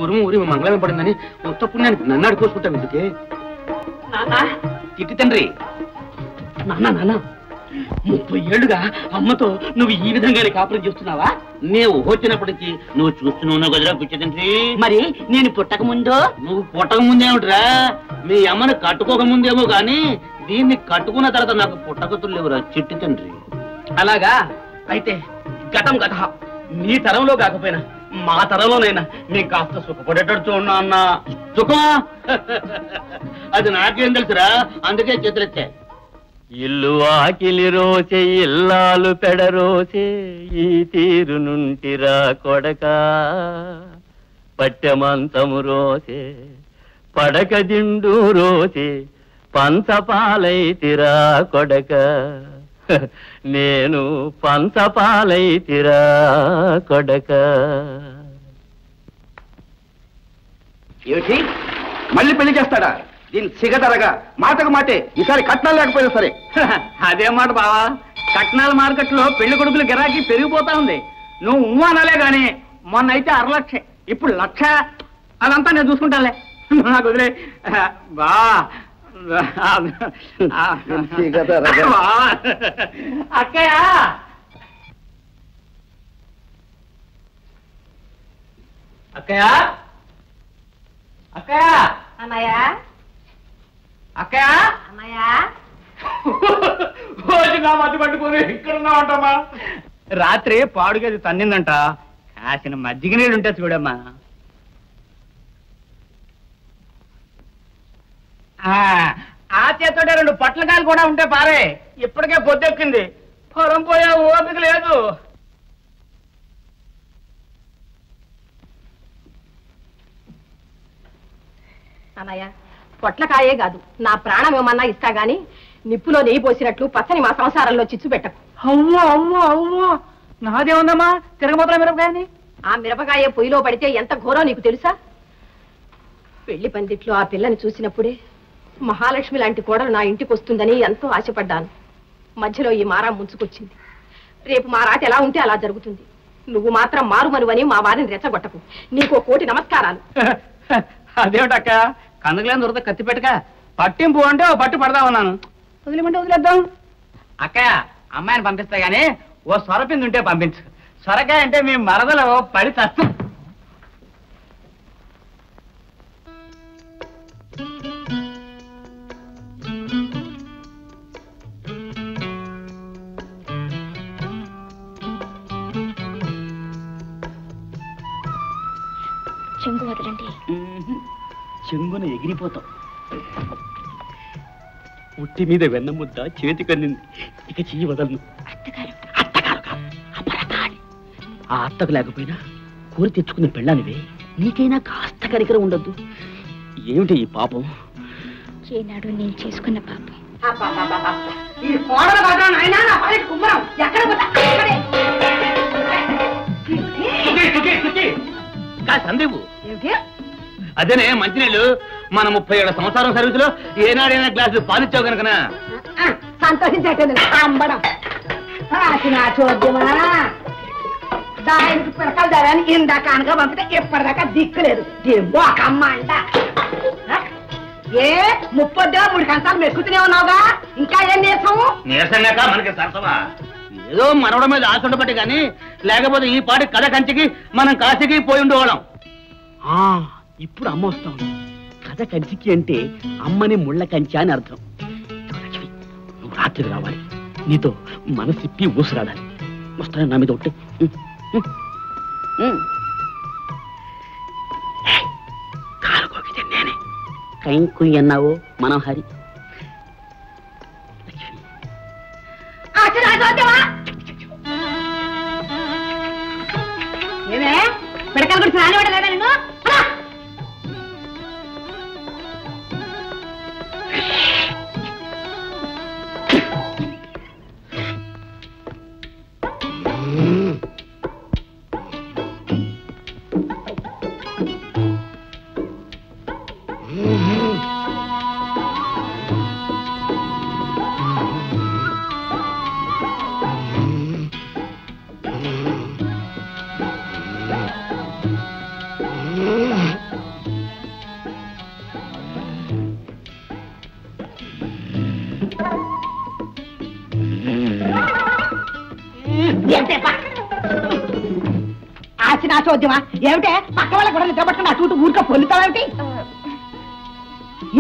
ఊరి మంగళం పడిందని కొత్త పుణ్యానికి నన్ను అడుకోసుకుంటాం ఎందుకే తిట్టి తండ్రి. నాన్న 30 ఏళ్లుగా అమ్మతో నువ్వు ఈ విధంగానే కాపురం చేస్తున్నావా? నేను వచ్చినప్పటికీ నువ్వు చూస్తున్నావు కదరా పిచ్చి తండ్రి. మరి నేను పుట్టక ముందో? నువ్వు పుట్టక ముందేమిట్రా, మీ అమ్మని కట్టుకోక ముందేమో గాని దీన్ని కట్టుకున్న తర్వాత నాకు పుట్టకతులు లేవురా చిట్టి తండ్రి. అలాగా? అయితే గతం గత నీ తరంలో కాకపోయినా మా తరంలోనైనా నీకు కాస్త సుఖపడేటట్టు చూడన్నా అన్న. సుఖమా? అది నాకేం తెలుసురా, అందుకే చేతులెత్తా. ఇల్లు ఆకిలి రోసే ఇల్లాలు పెడరోసే ఈ తీరు నుంటిరా కొడక, పట్టెమంతము రోసే పడక దిండు రోసే పంచపాలైతిరా కొడక, నేను పంచపాలైతిరా కొడక. ఏమిటి మళ్ళీ పెళ్లి చేస్తాడా? దీని సిగదరగా మాటకు మాటే ఈసారి కట్నాలు లేకపోయినా సరే. అదే మాట బావా, కట్నాల మార్కెట్లో పెళ్లి కొడుకుల గిరాకీ పెరిగిపోతా ఉంది. నువ్వు అనాలే గాని మొన్న అయితే 6 లక్ష, ఇప్పుడు 1,00,000. అదంతా నేను చూసుకుంటానులే, నాకు వదిలే బా. అక్కయ్య అక్కయ్య అక్కయ్య అన్నయ్య అక్కయ్య అన్నయ్య మధ్య పట్టుకుని ఇక్కడ ఉన్నామంటమ్మా. రాత్రి పాడుగది తన్నిందంట, కాసిన మజ్జిగ నీళ్ళు ఉంటే చూడమ్మా. ఆ చేతోటే 2 పట్లకాయలు కూడా ఉంటే పారే, ఇప్పటికే పొద్దెక్కింది, పొలం పోయే ఓపిక లేదు. అన్నయ్య పొట్లకాయే కాదు, నా ప్రాణం ఏమన్నా ఇస్తా గాని నిప్పులో నెయ్యి పోసినట్లు పచ్చని మా సంసారంలో చిచ్చు పెట్టకు. అవ్వో అవ్వో అవ్వో, నాదేముందమ్మా తిరగబోతున్నా మిరపకాయని. ఆ మిరపకాయ పొయ్యిలో పడితే ఎంత ఘోరో నీకు తెలుసా? పెళ్లి పందిట్లో ఆ పిల్లని చూసినప్పుడే మహాలక్ష్మి లాంటి కోడలు నా ఇంటికి వస్తుందని ఎంతో ఆశపడ్డాను. మధ్యలో ఈ మారా ముంచుకొచ్చింది. రేపు మా రాత ఎలా ఉంటే అలా జరుగుతుంది. నువ్వు మాత్రం మారుమనువని మా వారిని రెచ్చగొట్టకు. నీకు 1,000,000 నమస్కారాలు. అదేమిటక్క కందకలేని దొరద కత్తి పెట్టక, పట్టింపు అంటే ఓ పట్టు పడదామన్నాను. వదిలేమంటే వదిలేద్దాం. అక్కయ్య అమ్మాయిని పంపిస్తా గానీ ఓ సొరపింది ఉంటే పంపించు. సొరకాయ అంటే మీ మరదలో పడి తస్తాం. చెంగు వదలండి. చెంగున ఎగిరిపోతాం. ఉట్టి మీద వెన్న ముద్ద చేతి కన్నింది, ఇక చెయ్యి వదలను. ఆ అత్తకు లేకపోయినా కోరి తెచ్చుకునే పెళ్ళానివే, నీకైనా కాస్త కనికరం ఉండద్దు. ఏమిటి ఈ పాపం? ఏనాడు నేను చేసుకున్న పాపం. సందీపు అదేనే మంచినీళ్ళు మన 37 సంవత్సరం సర్వీస్ లో ఏనాడైనా గ్లాసులు పాలిచ్చావు కనుకనా సంతోషించట్లేదు. దానికి పిడకలు ధరని ఇందాక అనగా పంపితే ఎప్పటిదాకా దిక్కులేదు. ఒక అమ్మ అంట ఏ 30 కంచాలు మెక్కుతూనే ఉన్నావుగా, ఇంకా ఏం నీరసము? నీరసంగాక మనకి సరసమా? ఏదో మనవడం మీద ఆశ ఉండబట్టి కానీ లేకపోతే ఈ పాటి కథ కంచికి మనం కాశీకి పోయి ఉండేవాళ్ళం. ఇప్పుడు అమ్మ వస్తాం. కథ కంచికి అంటే అమ్మని ముళ్ళ కంచి అని అర్థం. లక్ష్మి, నువ్వు రాత్రికి రావాలి, నీతో మనసిప్పి ఊసిరాడాలి. వస్తాను నా మీద ఒకటి. కాలుకోకితే నేనే కైంకు అన్నావు మనోహరి. ఏమే పిడకలు గురించి రానివాడలేదా నిన్ను? చూద్దామా ఏమిటే పక్క వాళ్ళ కూడా నిద్రపట్టుకుని అటు ఇటు ఊరిక పొల్లుతావేమిటి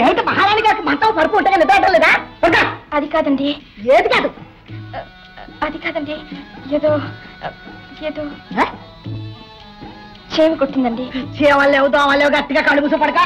ఏమిటి మహారాణి గారికి మంటం పరుపు ఉంటే నిద్రపట్టం లేదా అది కాదండి ఏది కాదు అది కాదండి ఏదో ఏదో చేవి కొట్టిందండి చీమలు లేవు దోమలు లేవు గట్టిగా కళ్ళు మూసి పడక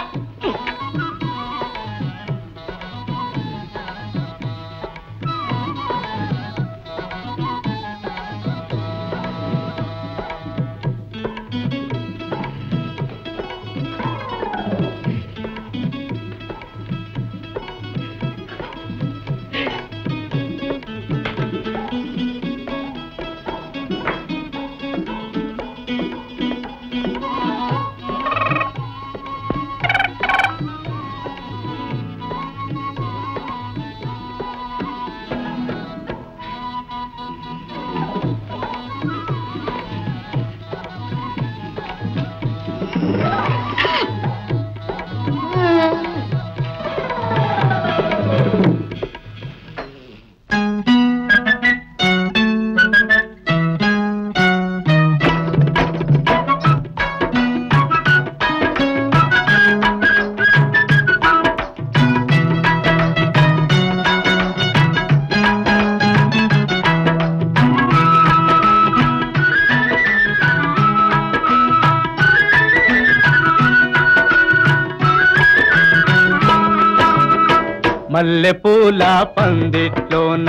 మల్లెపూల పందిట్లోన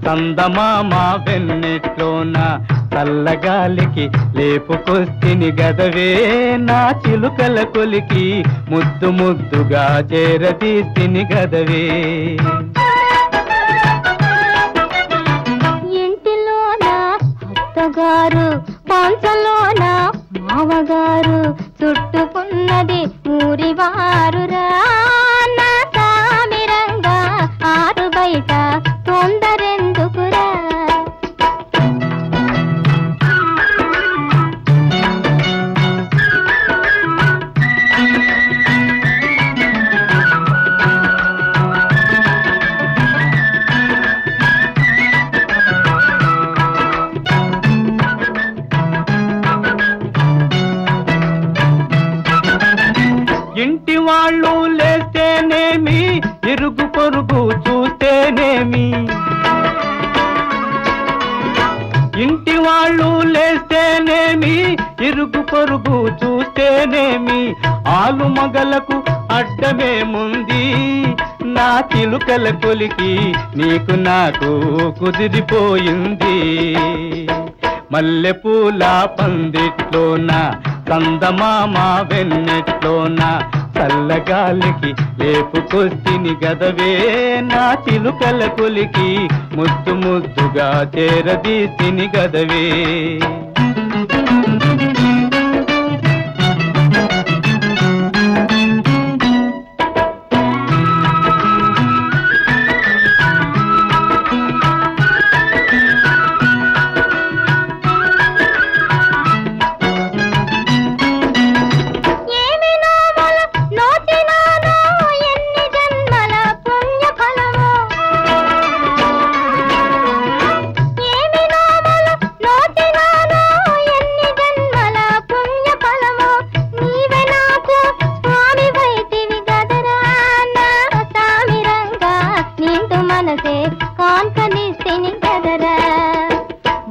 చందమామ వెన్నెట్లోన చల్లగాలికి లేపుకొస్తిని గదవే నా చిలుకల కొలికి ముద్దు ముద్దుగా చేరదీస్తిని గదవే ఇంటిలోన అత్తగారు పాంచలోన మావగారు చుట్టుకున్నది ఊరివారురా నా సామిరంగా ఆరు బయట తొందరెందుకురా ఇంటి వాళ్ళు లేస్తేనేమి ఇరుగు పొరుగు చూస్తేనేమి ఇంటి వాళ్ళు లేస్తేనేమి ఇరుగు పొరుగు చూస్తేనేమి ఆలు మగలకు అడ్డమేముంది నా చిలుకల కొలికి నీకు నాకు కుదిరిపోయింది మల్లెపూల పందిట్లోన చందమామ వెన్నెట్లోన చల్లగాలికి లేపుకొస్తిని గదవే నా చిలుకల కొలికి ముద్దు ముద్దుగా చేరదీస్తిని గదవే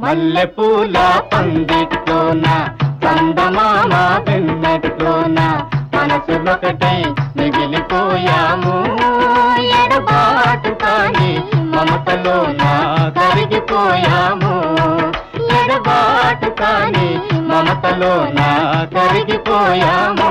మల్లెపూల పందిట్లోన చందమామ వెన్నెట్లోన మనసులొకటై మిగిలిపోయాము ఎడబాటు కాని మమతలోన కరిగిపోయాము ఎడబాటు కాని మమతలోన కరిగిపోయాము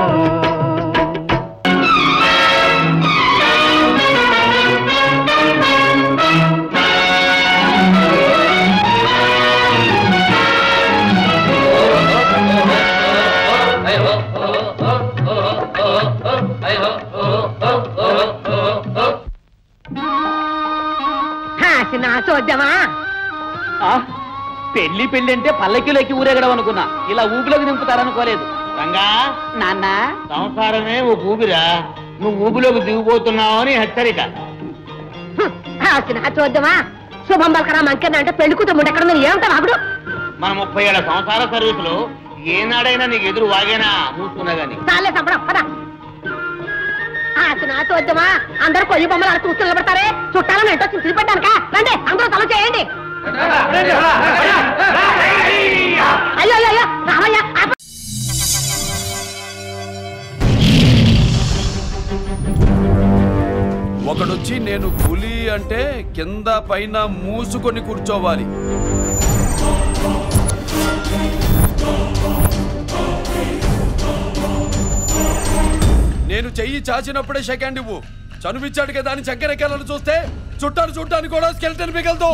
చూద్దామా పెళ్లి పెళ్లి అంటే పల్లకిలోకి ఊరేగడం అనుకున్నా ఇలా ఊపిలోకి దింపుతారనుకోలేదు రంగా నాన్న సంసారమే ఓ ఊపిరా నువ్వు ఊపిలోకి దిగిపోతున్నావు అని హెచ్చరిక చూద్దామా శుభం పలకరా మంకన్న అంటే పెళ్లి కూతురు ఎక్కడ ఏమిటా అప్పుడు మన 30 ఏళ్ల సంసార సర్వీసులో ఏనాడైనా నీకు ఎదురు వాగేనా మూసుకున్నా గాని చాలే చంపడం పద నాతో వద్దామా అందరూ కొయ్యి బొమ్మలు అలా చూస్తూ నిలబడతారే చుట్టాలని ఏంటో చూపెట్టానుక రండి అందరూ తల చేయండి అయ్యో అయ్యో రామయ్య ఒకడొచ్చి నేను పులి అంటే కింద పైన మూసుకొని కూర్చోవాలి. నేను చెయ్యి చాచినప్పుడే సెకండ్ ఇవ్వు. చనువిచ్చాడు కదా అని చక్కెరెక్కాలను చూస్తే చుట్టాను చూడటానికి కూడా స్కెల్టన్ మిగలదు.